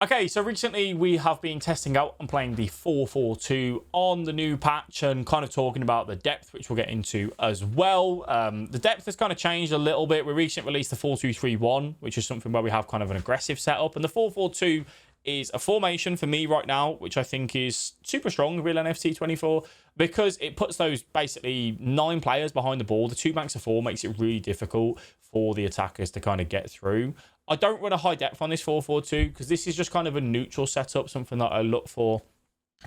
Okay, so recently we have been testing out and playing the 4-4-2 on the new patch and kind of talking about the depth, which we'll get into as well. The depth has kind of changed a little bit. We recently released the 4-2-3-1, which is something where we have kind of an aggressive setup. And the 4-4-2 is a formation for me right now, which I think is super strong, real NFT 24, because it puts those basically 9 players behind the ball. The 2 banks of 4 makes it really difficult for the attackers to kind of get through. I don't run a high depth on this 4-4-2 because this is just kind of a neutral setup, something that I look for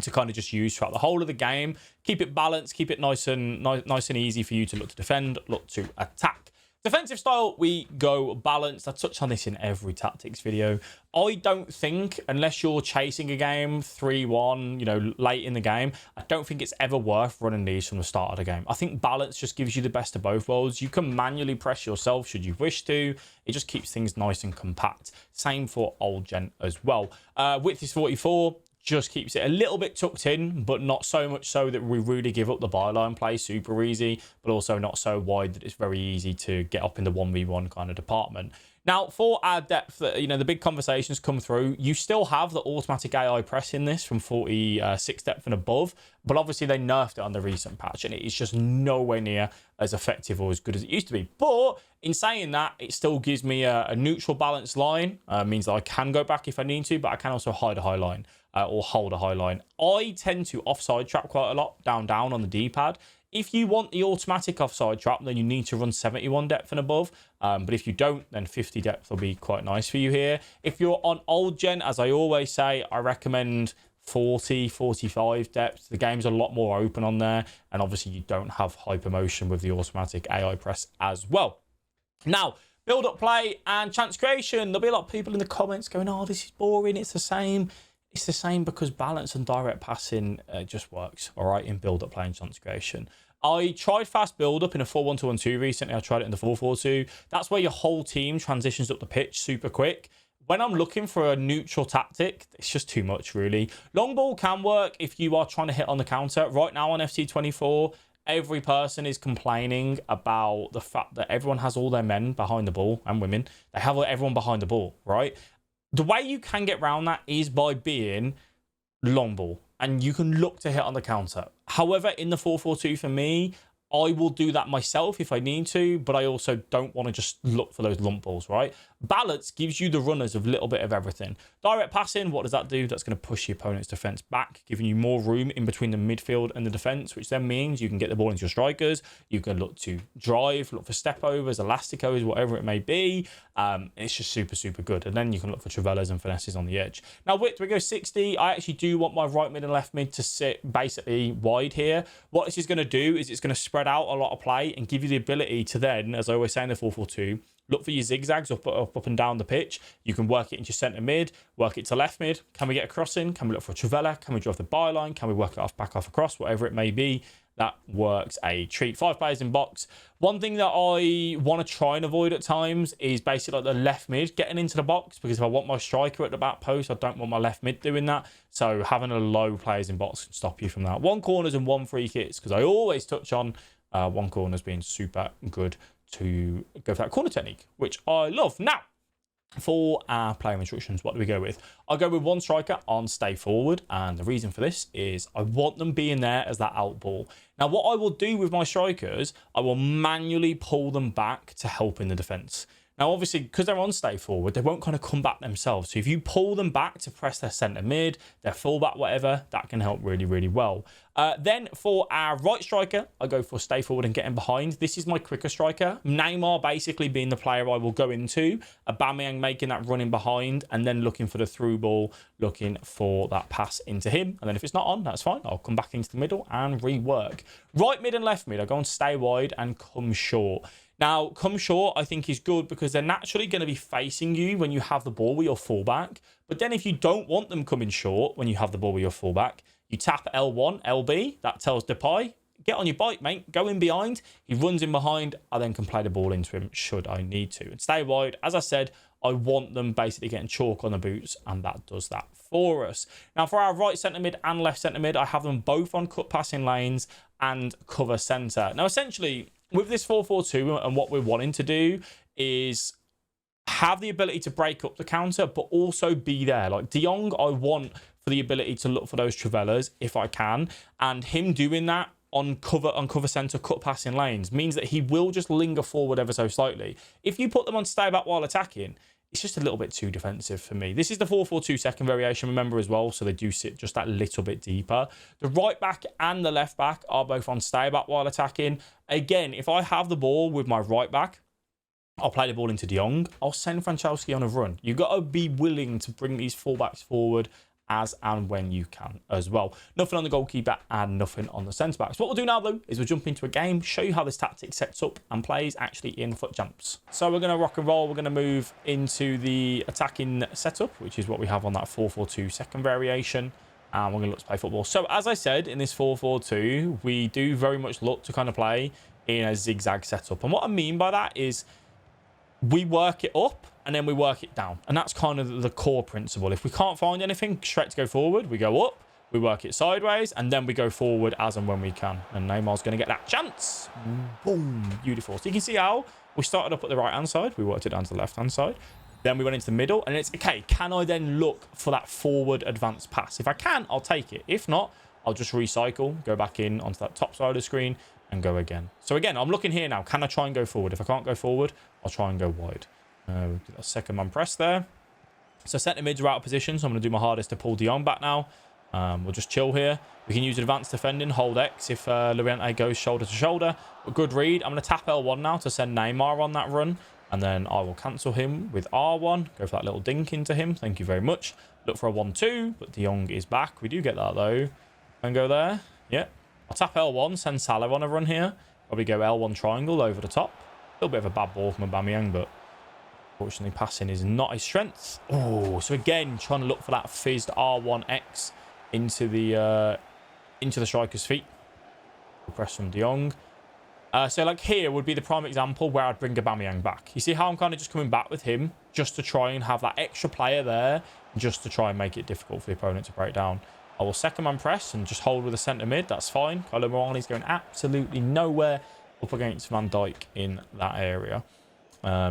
to kind of just use throughout the whole of the game. Keep it balanced, keep it nice and easy for you to look to defend, look to attack. Defensive style, we go balanced. I touch on this in every tactics video. I don't think, unless you're chasing a game 3-1, you know, late in the game, I don't think it's ever worth running these from the start of the game. I think balance just gives you the best of both worlds. You can manually press yourself should you wish to. It just keeps things nice and compact. Same for old gen as well. Width is 44. Just keeps it a little bit tucked in, but not so much so that we really give up the byline play super easy, but also not so wide that it's very easy to get up in the 1v1 kind of department. Now, for our depth, you know, the big conversations come through. You still have the automatic AI press in this from 46 depth and above, but obviously they nerfed it on the recent patch, and it is just nowhere near as effective or as good as it used to be. But in saying that, it still gives me a neutral balanced line. Means that I can go back if I need to, but I can also hide a high line. Or hold a high line. I tend to offside trap quite a lot, down on the D-pad. If you want the automatic offside trap, then you need to run 71 depth and above. But if you don't, then 50 depth will be quite nice for you here. If you're on old gen, as I always say, I recommend 40, 45 depth. The game's a lot more open on there. And obviously you don't have hyper motion with the automatic AI press as well. Now, build-up play and chance creation. There'll be a lot of people in the comments going, oh, this is boring, it's the same. It's the same because balance and direct passing just works, all right, in build-up play and chance creation. I tried fast build-up in a 4-1-2-1-2 recently. I tried it in the 4-4-2. That's where your whole team transitions up the pitch super quick. When I'm looking for a neutral tactic, it's just too much, really. Long ball can work if you are trying to hit on the counter. Right now on FC24, every person is complaining about the fact that everyone has all their men behind the ball, and women. They have everyone behind the ball, right? The way you can get around that is by being long ball, and you can look to hit on the counter. However, in the 4-4-2 for me, I will do that myself if I need to, but I also don't want to just look for those lump balls, right? Balance gives you the runners of a little bit of everything. Direct passing, what does that do? That's going to push your opponent's defense back, giving you more room in between the midfield and the defense, which then means you can get the ball into your strikers. You can look to drive, look for step overs, elasticos, whatever it may be. It's just super, super good. And then you can look for travellas and finesses on the edge. Now, width, we go 60. I actually do want my right mid and left mid to sit basically wide here. What this is going to do is it's going to spread out a lot of play and give you the ability to then, as I always say in the 4-4-2, look for your zigzags up and down the pitch. You can work it into centre mid, work it to left mid. Can we get a crossing? Can we look for a travella? Can we drive the byline? Can we work it back off across? Whatever it may be, that works a treat. 5 players in box. One thing that I want to try and avoid at times is basically like the left mid getting into the box, because if I want my striker at the back post, I don't want my left mid doing that. So having a low players in box can stop you from that. 1 corners and 1 free kicks, because I always touch on 1 corners being super good to go for that corner technique, which I love. Now, for our player instructions, what do we go with? I'll go with 1 striker on stay forward, and the reason for this is I want them being there as that out ball. Now, what I will do with my strikers, I will manually pull them back to help in the defence. Now, obviously, because they're on stay forward, they won't kind of come back themselves. So if you pull them back to press their centre mid, their fullback, whatever, that can help really, really well. Then for our right striker, I go for stay forward and getting behind. This is my quicker striker. Neymar basically being the player I will go into. Aubameyang making that running behind and then looking for the through ball, looking for that pass into him. And then if it's not on, that's fine. I'll come back into the middle and rework. Right mid and left mid, I go on stay wide and come short. Now, come short, I think is good because they're naturally going to be facing you when you have the ball with your fullback. But then if you don't want them coming short when you have the ball with your fullback, you tap L1, LB. That tells Depay, get on your bike, mate. Go in behind. He runs in behind. I then can play the ball into him should I need to. And stay wide. As I said, I want them basically getting chalk on the boots, and that does that for us. Now, for our right centre mid and left centre mid, I have them both on cut passing lanes and cover centre. Now, essentially, with this 4-4-2 and what we're wanting to do is have the ability to break up the counter, but also be there. Like De Jong, I want for the ability to look for those Travellas if I can. And him doing that on cover centre, cut passing lanes, means that he will just linger forward ever so slightly. If you put them on stay back while attacking, it's just a little bit too defensive for me. This is the 4-4-2 second variation, remember, as well, so they do sit just that little bit deeper. The right back and the left back are both on stay back while attacking. Again, if I have the ball with my right back, I'll play the ball into De Jong. I'll send Franceschi on a run. You've got to be willing to bring these fullbacks forward as and when you can as well. Nothing on the goalkeeper and nothing on the centre backs. What we'll do now, though, is we'll jump into a game, show you how this tactic sets up and plays actually in foot jumps. So we're going to rock and roll. We're going to move into the attacking setup, which is what we have on that 4-4-2 second variation. And we're going to look to play football. So as I said, in this 4-4-2, we do very much look to kind of play in a zigzag setup. And what I mean by that is we work it up and then we work it down. And that's kind of the core principle. If we can't find anything straight to go forward, we go up, we work it sideways, and then we go forward as and when we can. And Neymar's going to get that chance. Boom. Beautiful. So you can see how we started up at the right-hand side. We worked it down to the left-hand side. Then we went into the middle. And it's, okay, can I then look for that forward advanced pass? If I can, I'll take it. If not, I'll just recycle, go back in onto that top side of the screen, and go again. So again, I'm looking here now. Can I try and go forward? If I can't go forward, I'll try and go wide. Do that second man press there. So centre mids are out of position, so I'm going to do my hardest to pull De Jong back now. We'll just chill here. We can use advanced defending, hold X if Llorente goes shoulder to shoulder. But good read. I'm going to tap L1 now to send Neymar on that run. And then I will cancel him with R1. Go for that little dink into him. Thank you very much. Look for a 1-2, but De Jong is back. We do get that though. And go there. Yeah. I'll tap L1, send Salah on a run here. Probably go L1 triangle over the top. A little bit of a bad ball from Aubameyang, but unfortunately passing is not his strength. Oh, so again, trying to look for that fizzed R1X into the striker's feet. Press from De Jong. So like here would be the prime example where I'd bring Aubameyang back. You see how I'm kind of just coming back with him just to try and have that extra player there, just to try and make it difficult for the opponent to break down. I will second man press and just hold with the centre mid. That's fine. Kylo Morani's going absolutely nowhere up against Van Dijk in that area.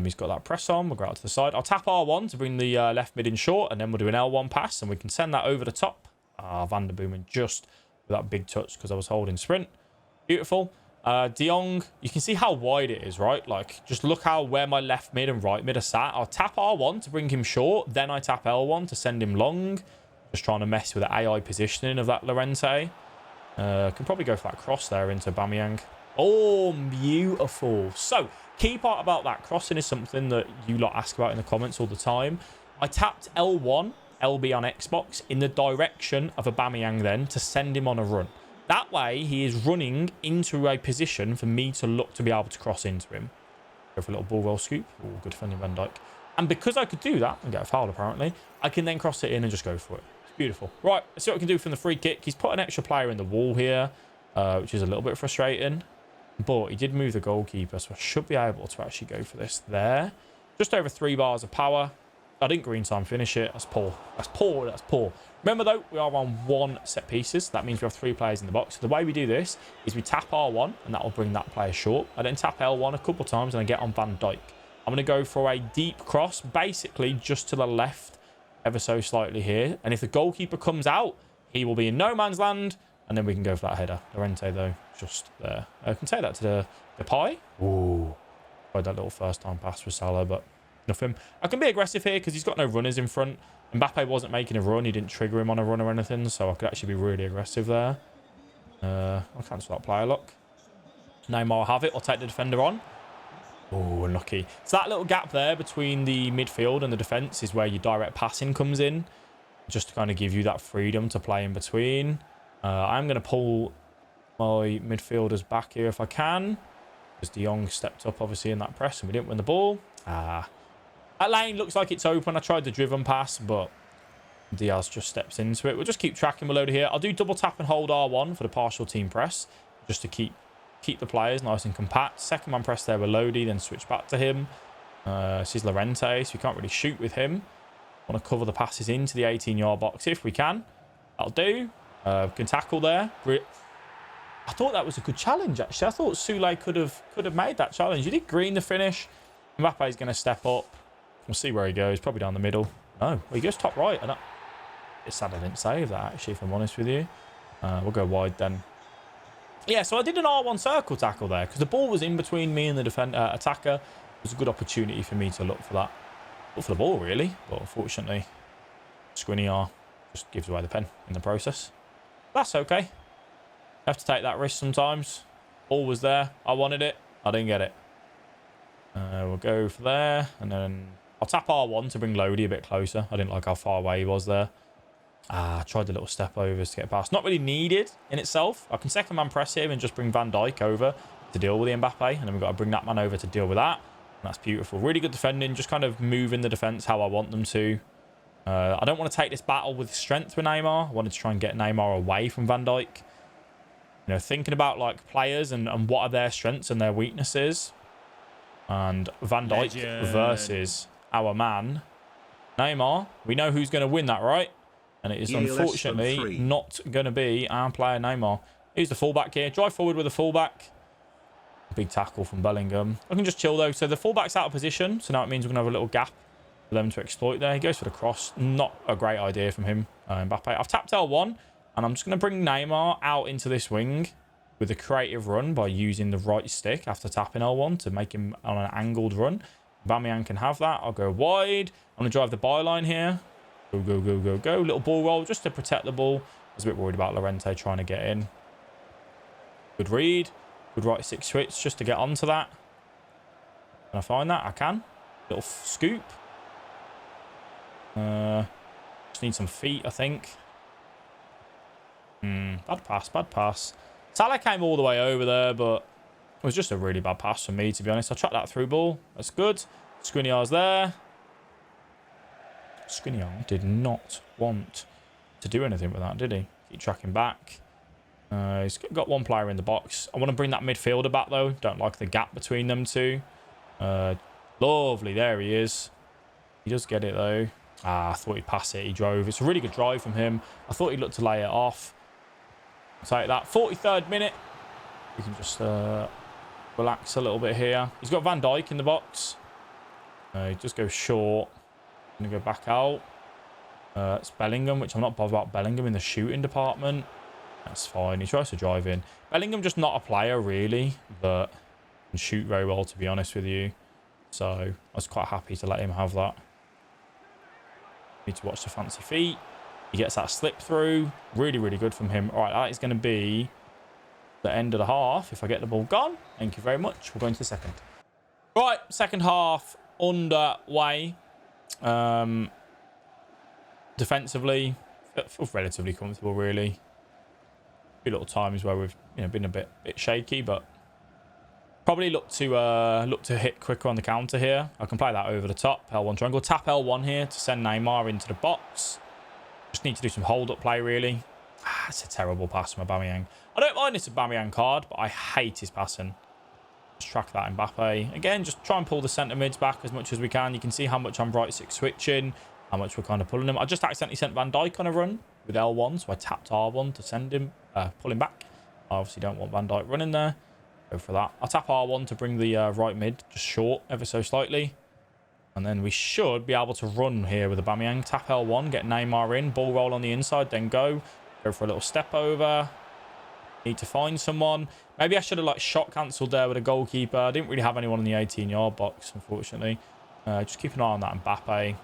He's got that press on. We'll go out to the side. I'll tap R1 to bring the left mid in short, and then we'll do an L1 pass, and we can send that over the top. Van der Boomen just with that big touch because I was holding sprint. Beautiful. De Jong, you can see how wide it is, right? Like, just look where my left mid and right mid are sat. I'll tap R1 to bring him short. Then I tap L1 to send him long. Just trying to mess with the AI positioning of that Llorente. Can probably go for that cross there into Aubameyang. Oh, beautiful. So, key part about that crossing is something that you lot ask about in the comments all the time. I tapped L1, LB on Xbox, in the direction of Aubameyang then to send him on a run. That way, he is running into a position for me to look to be able to cross into him. Go for a little ball roll scoop. Oh, good defending Van Dijk. And because I could do that and get a foul apparently, I can then cross it in and just go for it. Beautiful. Right, let's see what we can do from the free kick. He's put an extra player in the wall here, which is a little bit frustrating. But he did move the goalkeeper, so I should be able to actually go for this there. Just over 3 bars of power. I didn't green time finish it. That's poor. That's poor. That's poor. Remember, though, we are on 1 set pieces. That means we have 3 players in the box. So the way we do this is we tap R1, and that will bring that player short. I then tap L1 a couple of times, and I get on Van Dijk. I'm going to go for a deep cross, basically just to the left, ever so slightly here. And if the goalkeeper comes out, he will be in no man's land, and then we can go for that header. Llorente, though, just there. I can take that to the pie. Ooh. Tried that little first-time pass for Salah, but nothing. I can be aggressive here because he's got no runners in front. Mbappe wasn't making a run. He didn't trigger him on a run or anything, so I could actually be really aggressive there. I'll cancel that player lock. Neymar will have it. I'll take the defender on. Oh, unlucky. So that little gap there between the midfield and the defence is where your direct passing comes in, just to kind of give you that freedom to play in between. I'm going to pull my midfielders back here if I can, because De Jong stepped up, obviously, in that press, and we didn't win the ball. That lane looks like it's open. I tried the driven pass, but Diaz just steps into it. We'll just keep tracking below here. I'll do double tap and hold R1 for the partial team press, just to keep the players nice and compact. Second man press there with Lodi, then switch back to him. This is Llorente, so we can't really shoot with him. Want to cover the passes into the 18-yard box if we can. That'll do. Can tackle there. I thought that was a good challenge, actually. I thought Soulé could have made that challenge. You did green the finish. Mbappe is going to step up. We'll see where he goes. Probably down the middle. No, well, he goes top right. It's sad I didn't save that, actually, if I'm honest with you. We'll go wide then. Yeah, so I did an R1 circle tackle there because the ball was in between me and the attacker. It was a good opportunity for me to look for that. Look for the ball, really. But unfortunately, Squinny R just gives away the pen in the process. That's okay. You have to take that risk sometimes. Ball was there. I wanted it. I didn't get it. We'll go for there. And then I'll tap R1 to bring Lodi a bit closer. I didn't like how far away he was there. I tried the little step overs to get past. Not really needed in itself. I can second man press him and just bring Van Dijk over to deal with the Mbappe. And then we've got to bring that man over to deal with that. And that's beautiful. Really good defending. Just kind of moving the defence how I want them to. I don't want to take this battle with strength with Neymar. I wanted to try and get Neymar away from Van Dijk. You know, thinking about like players and what are their strengths and their weaknesses. And Van Dijk versus our man, Neymar. We know who's going to win that, right? And it is unfortunately not going to be our player Neymar. He's the fullback here. Drive forward with the fullback. Big tackle from Bellingham. I can just chill though. So the fullback's out of position. So now it means we're going to have a little gap for them to exploit there. He goes for the cross. Not a great idea from him, Mbappe. I've tapped L1 and I'm just going to bring Neymar out into this wing with a creative run by using the right stick after tapping L1 to make him on an angled run. Aubameyang can have that. I'll go wide. I'm going to drive the byline here. Go, go, go, go, go. Little ball roll just to protect the ball. I was a bit worried about Llorente trying to get in. Good read. Good right stick switch just to get onto that. Can I find that? I can. Little scoop. Just need some feet, I think. Bad pass, bad pass. Salah came all the way over there, but it was just a really bad pass for me, to be honest. I tracked that through ball. That's good. Skriniar's there. Skriniar did not want to do anything with that, did he? Keep tracking back. He's got one player in the box. I want to bring that midfielder back, though. Don't like the gap between them two. Lovely. There he is. He does get it, though. I thought he'd pass it. He drove. It's a really good drive from him. I thought he'd look to lay it off. Take that. 43rd minute. We can just relax a little bit here. He's got Van Dijk in the box. He just goes short. Going to go back out. It's Bellingham, which I'm not bothered about Bellingham in the shooting department. That's fine. He tries to drive in. Bellingham just not a player, really, that can shoot very well, to be honest with you. So I was quite happy to let him have that. Need to watch the fancy feet. He gets that slip through. Really, really good from him. All right, that is going to be the end of the half. If I get the ball gone, thank you very much. We're going to the second. Right, second half underway. Defensively, feel relatively comfortable, really. A few little times where we've been a bit shaky, but probably look to hit quicker on the counter here. I can play that over the top. L1 triangle. Tap L1 here to send Neymar into the box. Just need to do some hold-up play, really. It's a terrible pass from Aubameyang. I don't mind this Aubameyang card, but I hate his passing. Just track that Mbappe. Again, just try and pull the centre mids back as much as we can. You can see how much I'm right stick switching, how much we're kind of pulling him. I just accidentally sent Van Dijk on a run with L1, so I tapped R1 to send him, pull him back. I obviously don't want Van Dijk running there. Go for that. I'll tap R1 to bring the right mid just short ever so slightly. And then we should be able to run here with Aubameyang. Tap L1, get Neymar in, ball roll on the inside, then go. Go for a little step over. Need to find someone. Maybe I should have shot cancelled there with a goalkeeper. I didn't really have anyone in the 18-yard box, unfortunately. Just keep an eye on that Mbappe.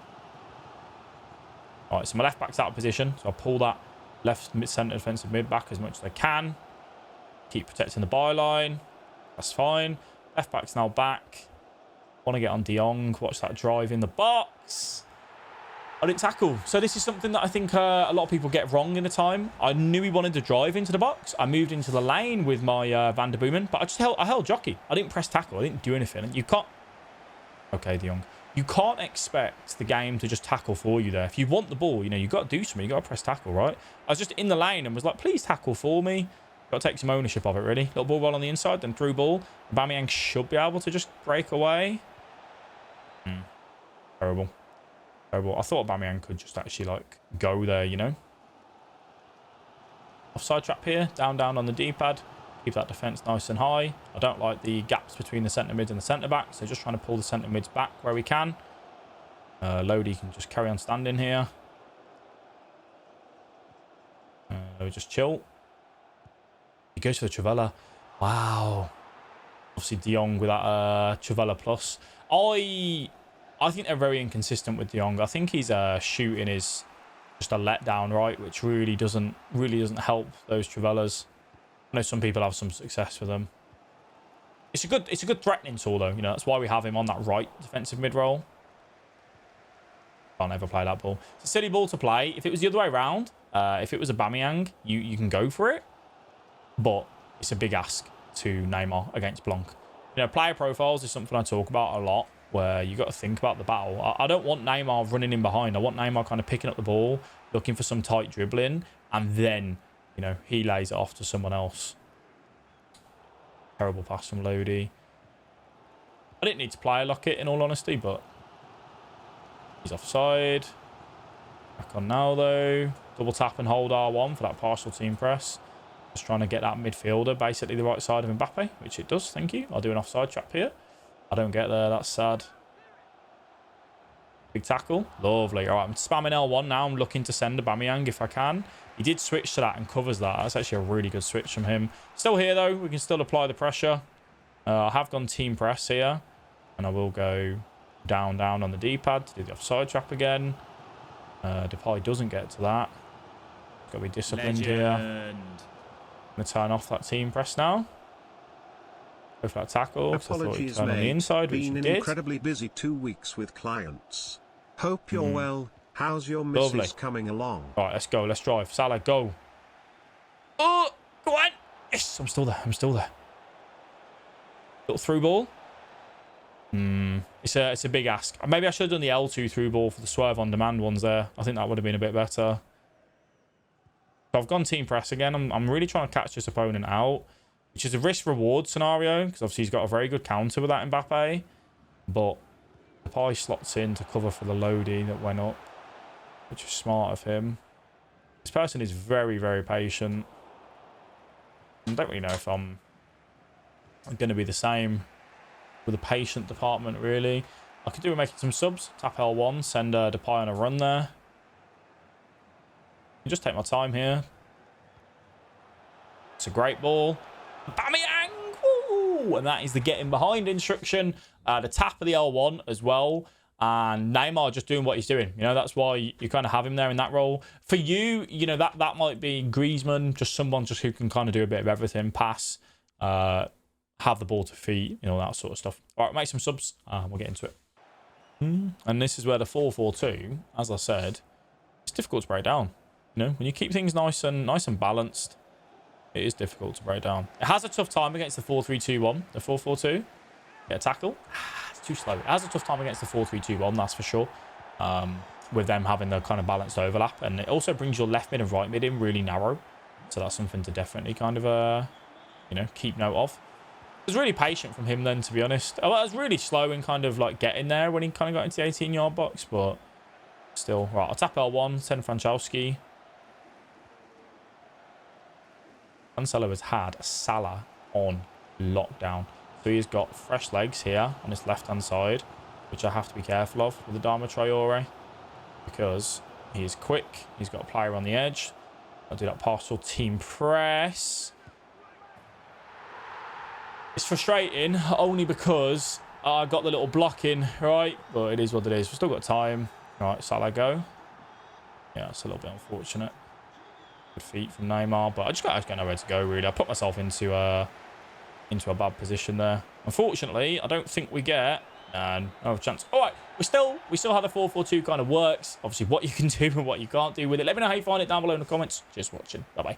All right, so my left back's out of position. So I'll pull that left centre defensive mid back as much as I can. Keep protecting the byline. That's fine. Left back's now back. Want to get on De Jong. Watch that drive in the box. I didn't tackle. So this is something that I think a lot of people get wrong in the time. I knew he wanted to drive into the box. I moved into the lane with my Van der Boomen, but I held jockey. I didn't press tackle. I didn't do anything. You can't... Okay, De Jong. You can't expect the game to just tackle for you there. If you want the ball, you've got to do something. You've got to press tackle, right? I was just in the lane and was like, please tackle for me. Got to take some ownership of it, really. Little ball roll on the inside, then through ball. Aubameyang should be able to just break away. Terrible. Terrible. I thought Aubameyang could just actually, go there, Offside trap here. Down on the D-pad. Keep that defence nice and high. I don't like the gaps between the centre mids and the centre backs. So just trying to pull the centre mids back where we can. Lodi can just carry on standing here. Just chill. He goes for the Trivella. Wow. Obviously, De Jong with that Trivella plus. I think they're very inconsistent with De Jong. I think his shooting is just a letdown, right? Which really doesn't help those Trivellas. I know some people have some success with them. It's a good threatening tool, though. You know, that's why we have him on that right defensive mid role. Can't ever play that ball. It's a silly ball to play. If it was the other way around, if it was Aubameyang, you can go for it. But it's a big ask to Neymar against Blanc. You know, player profiles is something I talk about a lot, where you got to think about the battle. I don't want Neymar running in behind. I want Neymar kind of picking up the ball, looking for some tight dribbling, and then, you know, he lays it off to someone else. Terrible pass from Lodi. I didn't need to player lock it, in all honesty, but he's offside. Back on now, though. Double tap and hold R1 for that partial team press. Just trying to get that midfielder basically the right side of Mbappe, which it does. Thank you. I'll do an offside trap here. I don't get there. That's sad. Big tackle. Lovely. All right, I'm spamming L1 now. I'm looking to send Aubameyang if I can. He did switch to that and covers that. That's actually a really good switch from him. Still here, though. We can still apply the pressure. I have gone team press here. And I will go down on the D-pad to do the offside trap again. Depay doesn't get to that. Got to be disciplined here. I'm going to turn off that team press now. Go for that tackle. Apologies, turn on the inside, which been did. Incredibly busy 2 weeks with clients. Hope you're well. How's your missus coming along? All right, let's go. Let's drive. Salah, go. Oh, go on. Yes, I'm still there. Little through ball. It's a big ask. Maybe I should have done the L2 through ball for the swerve on demand ones there. I think that would have been a bit better. So I've gone team press again. I'm really trying to catch this opponent out, which is a risk-reward scenario, because obviously he's got a very good counter with that Mbappe. But Depay slots in to cover for the Lodi that went up, which is smart of him. This person is very, very patient. I don't really know if I'm going to be the same with the patient department, really. I could do with making some subs. Tap L1, send Depay on a run there. Just take my time here. It's a great ball. Aubameyang! Woo! And that is the getting behind instruction. The tap of the L1 as well. And Neymar just doing what he's doing. You know, that's why you kind of have him there in that role. For you, you know, that might be Griezmann, just someone just who can kind of do a bit of everything. Pass, have the ball to feet, you know, that sort of stuff. All right, make some subs. We'll get into it. And this is where the 4-4-2, as I said, it's difficult to break down. You know, when you keep things nice and balanced, it is difficult to break down. It has a tough time against the 4-3-2-1, the 4-4-2. Get a tackle. It's too slow. It has a tough time against the 4-3-2-1, that's for sure. With them having the kind of balanced overlap. And it also brings your left mid and right mid in really narrow. So that's something to definitely kind of, you know, keep note of. It was really patient from him then, to be honest. Oh, I was really slow in kind of like getting there when he kind of got into the 18-yard box, but still. Right, I'll tap L1, send Frankowski. Cancelo has had Salah on lockdown. So he's got fresh legs here on his left-hand side, which I have to be careful of with the Adama Traore, because he is quick. He's got a player on the edge. I'll do that partial team press. It's frustrating only because I got the little block in, right? But it is what it is. We've still got time. Right, Salah go. Yeah, it's a little bit unfortunate. Good feet from Neymar, but I just got nowhere to go, really. I put myself into a bad position there. Unfortunately, I don't think we get no chance. All right, we still have the 4-4-2 kind of works. Obviously, what you can do and what you can't do with it. Let me know how you find it down below in the comments. Just watching. Bye-bye.